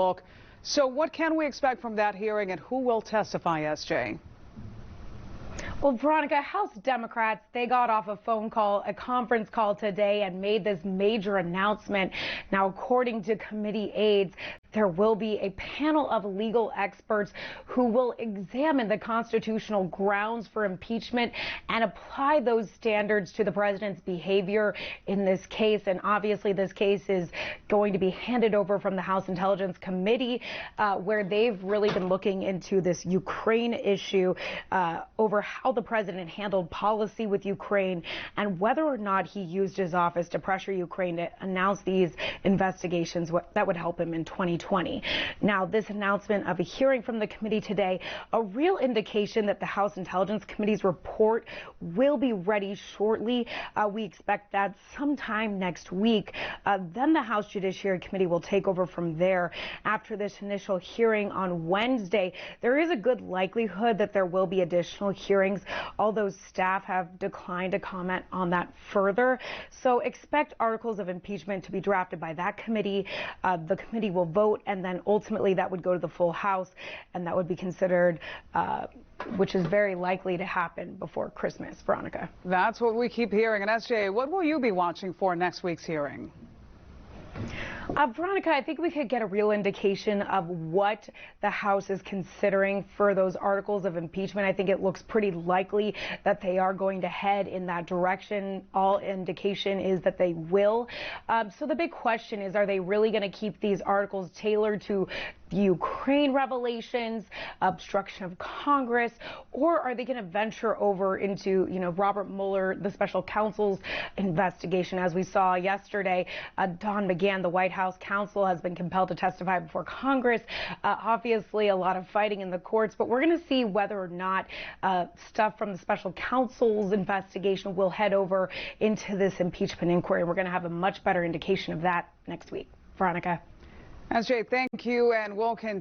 look. So what can we expect from that hearing, and who will testify, SJ? Well, Veronica, House Democrats, they got off a conference call today and made this major announcement. Now, according to committee aides, there will be a panel of legal experts who will examine the constitutional grounds for impeachment and apply those standards to the president's behavior in this case. And obviously, this case is going to be handed over from the House Intelligence Committee, where they've really been looking into this Ukraine issue, over how the president handled policy with Ukraine and whether or not he used his office to pressure Ukraine to announce these investigations that would help him in 2020. Now, this announcement of a hearing from the committee today, a real indication that the House Intelligence Committee's report will be ready shortly. We expect that sometime next week. Then the House Judiciary Committee will take over from there. After this initial hearing on Wednesday, there is a good likelihood that there will be additional hearings, although staff have declined to comment on that further. So expect articles of impeachment to be drafted by that committee. The committee will vote, and then ultimately that would go to the full House, and that would be considered, which is very likely to happen before Christmas. Veronica. That's what we keep hearing. And SJ, what will you be watching for next week's hearing? Veronica, I think we could get a real indication of what the House is considering for those articles of impeachment. I think it looks pretty likely that they are going to head in that direction. All indication is that they will. So the big question is, are they really going to keep these articles tailored to the Ukraine revelations, obstruction of Congress, or are they going to venture over into, Robert Mueller, the special counsel's investigation? As we saw yesterday, Don McGahn, the White House counsel, has been compelled to testify before Congress. Obviously, a lot of fighting in the courts, but we're going to see whether or not stuff from the special counsel's investigation will head over into this impeachment inquiry. We're going to have a much better indication of that next week. Veronica. SJ, thank you, and we'll continue.